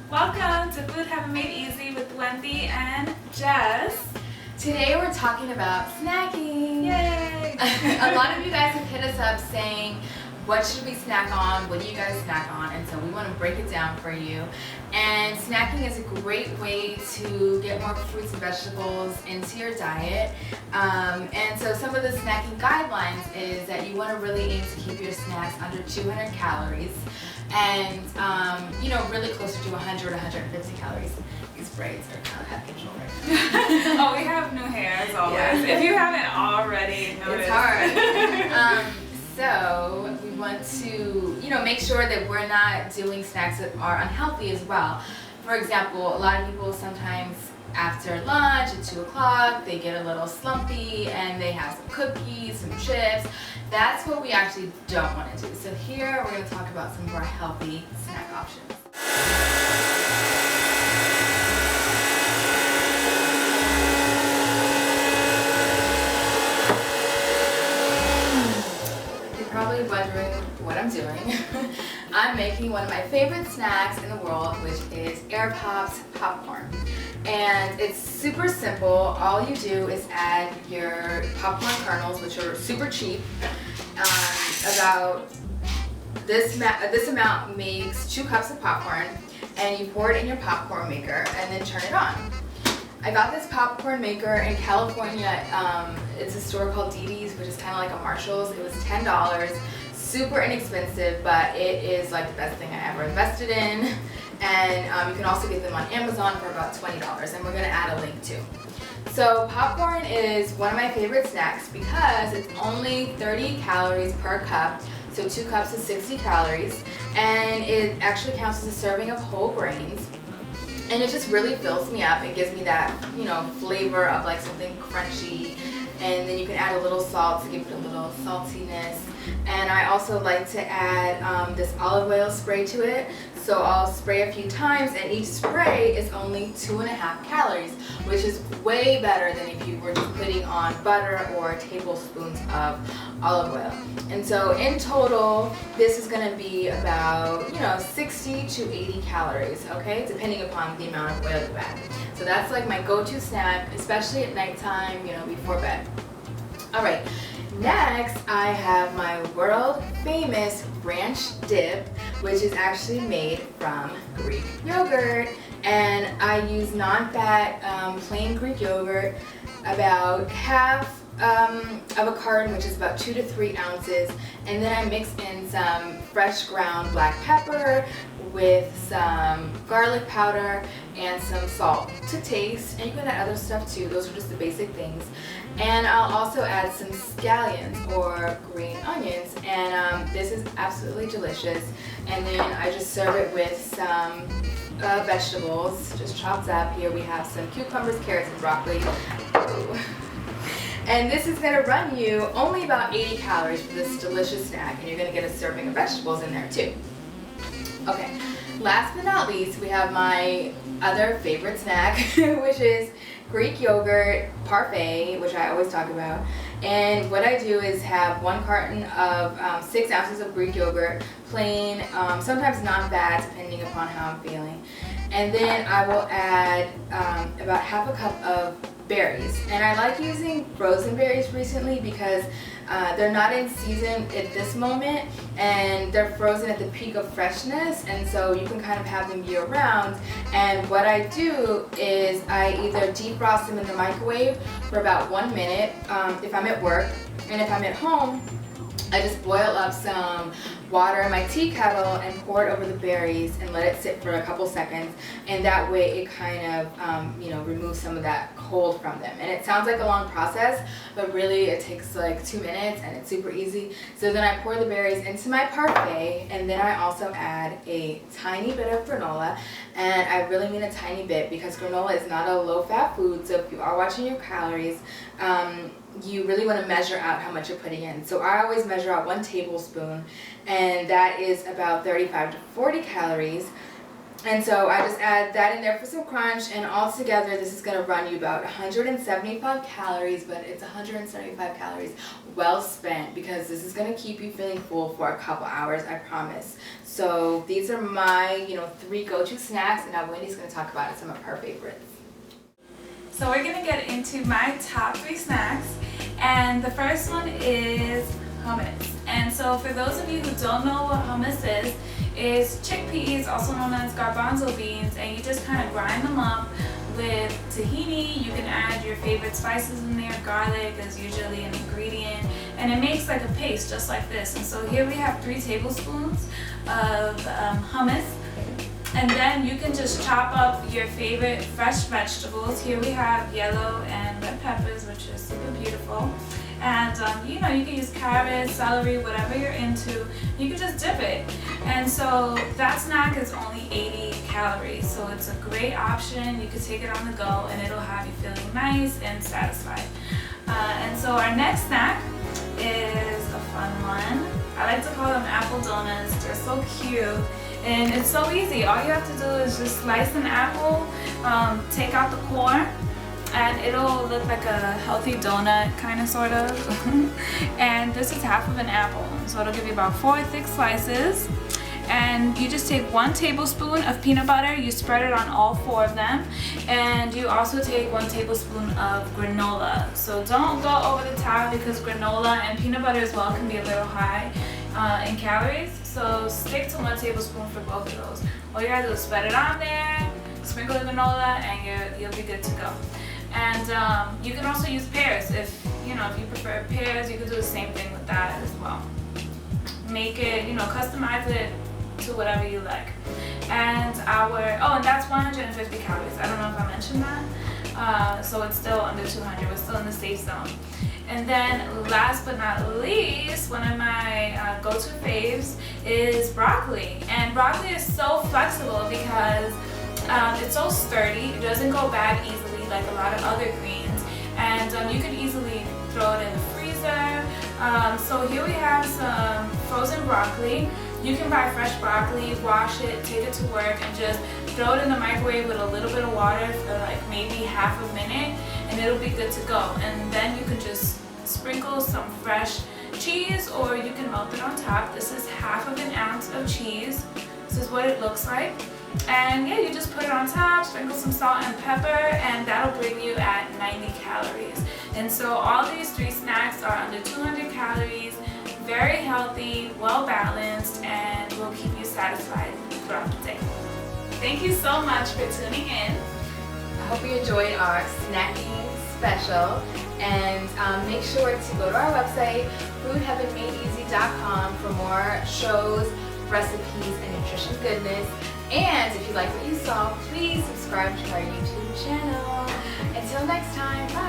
Welcome to Food Heaven Made Easy with Wendy and Jess. Today we're talking about snacking. Yay! A lot of you guys have hit us up saying, what should we snack on? What do you guys snack on? And so we want to break it down for you. And snacking is a great way to get more fruits and vegetables into your diet. And so some of the snacking guidelines is that you want to really aim to keep your snacks under 200 calories and really closer to 100, 150 calories. These braids are kind of out of control right now. Oh, we have new hair as always. Yeah. If you haven't already noticed. It's hard. So we want to, make sure that we're not doing snacks that are unhealthy as well. For example, a lot of people sometimes after lunch at 2 o'clock, they get a little slumpy and they have some cookies, some chips. That's what we actually don't want to do. So here we're going to talk about some of our healthy snack options. Probably wondering what I'm doing. I'm making one of my favorite snacks in the world, which is Air Pops popcorn. And it's super simple. All you do is add your popcorn kernels, which are super cheap. About this amount makes 2 cups of popcorn, and you pour it in your popcorn maker and then turn it on. I got this popcorn maker in California. It's a store called Dee Dee's, which is kind of like a Marshall's. It was $10, super inexpensive, but it is like the best thing I ever invested in. And you can also get them on Amazon for about $20, and we're gonna add a link too. So popcorn is one of my favorite snacks because it's only 30 calories per cup. So 2 cups is 60 calories, and it actually counts as a serving of whole grains. And it just really fills me up. It gives me that, flavor of like something crunchy. And then you can add a little salt to give it a little saltiness. And I also like to add this olive oil spray to it. So I'll spray a few times, and each spray is only 2.5 calories, which is way better than if you were just putting on butter or tablespoons of olive oil. And so in total, this is gonna be about, 60 to 80 calories, okay? Depending upon the amount of oil you add. So that's like my go-to snack, especially at nighttime, before bed. All right, next I have my world famous ranch dip, which is actually made from Greek yogurt. And I use non-fat plain Greek yogurt, about half of a carton, which is about 2 to 3 ounces, and then I mix in some fresh ground black pepper with some garlic powder and some salt to taste, and you can add other stuff too. Those are just the basic things. And I'll also add some scallions or green onions, and this is absolutely delicious. And then I just serve it with some vegetables just chopped up. Here we have some cucumbers, carrots, and broccoli. Ooh. And this is gonna run you only about 80 calories for this delicious snack, and you're gonna get a serving of vegetables in there too. Okay, last but not least, we have my other favorite snack, which is Greek yogurt parfait, which I always talk about. And what I do is have 1 carton of 6 ounces of Greek yogurt, plain, sometimes non-fat, depending upon how I'm feeling. And then I will add about half a cup of berries. And I like using frozen berries recently because they're not in season at this moment, and they're frozen at the peak of freshness, and so you can kind of have them year round. And what I do is I either defrost them in the microwave for about 1 minute if I'm at work, and if I'm at home, I just boil up some water in my tea kettle and pour it over the berries and let it sit for a couple seconds, and that way it kind of removes some of that cold from them. And it sounds like a long process, but really it takes like 2 minutes, and it's super easy. So then I pour the berries into my parfait, and then I also add a tiny bit of granola. And I really mean a tiny bit because granola is not a low-fat food, so if you are watching your calories, you really want to measure out how much you're putting in. So I always measure out 1 tablespoon, and that is about 35 to 40 calories. And so I just add that in there for some crunch, and all together this is going to run you about 175 calories, but it's 175 calories well spent because this is going to keep you feeling full for a couple hours, I promise. So these are my, 3 go-to snacks, and now Wendy's going to talk about some of her favorites. So we're gonna get into my top 3 snacks, and the first one is hummus. And so for those of you who don't know what hummus is chickpeas, also known as garbanzo beans, and you just kind of grind them up with tahini. You can add your favorite spices in there. Garlic is usually an ingredient, and it makes like a paste just like this. And so here we have 3 tablespoons of hummus. And then you can just chop up your favorite fresh vegetables. Here we have yellow and red peppers, which is super beautiful. And you can use carrots, celery, whatever you're into. You can just dip it. And so that snack is only 80 calories. So it's a great option. You can take it on the go and it'll have you feeling nice and satisfied. And so our next snack is a fun one. I like to call them apple donuts. They're so cute. And it's so easy. All you have to do is just slice an apple, take out the core, and it'll look like a healthy donut, kind of, sort of. And this is half of an apple. So it'll give you about 4 thick slices. And you just take 1 tablespoon of peanut butter, you spread it on all 4 of them. And you also take 1 tablespoon of granola. So don't go over the top because granola and peanut butter as well can be a little high in calories. So stick to 1 tablespoon for both of those. All you gotta do is spread it on there, sprinkle the granola, and you'll be good to go. And you can also use pears. If you prefer pears, you can do the same thing with that as well. Make it, customize it to whatever you like. And and that's 150 calories. I don't know if I mentioned that. So it's still under 200. We're still in the safe zone. And then last but not least, one of my go-to faves is broccoli. And broccoli is so flexible because it's so sturdy. It doesn't go bad easily like a lot of other greens. And you can easily throw it in the freezer. So here we have some frozen broccoli. You can buy fresh broccoli, wash it, take it to work, and just throw it in the microwave with a little bit of water for like maybe half a minute, and it'll be good to go. And then you can just sprinkle some fresh cheese, or you can melt it on top. This is half of an ounce of cheese. This is what it looks like. And yeah, you just put it on top, sprinkle some salt and pepper, and that'll bring you at 90 calories. And so all these 3 snacks are under 200 calories, very healthy, well balanced, and will keep you satisfied throughout the day. Thank you so much for tuning in. I hope you enjoyed our snacking special, and make sure to go to our website, foodheavenmadeeasy.com, for more shows, recipes, and nutrition goodness. And if you like what you saw, please subscribe to our YouTube channel. Until next time, bye!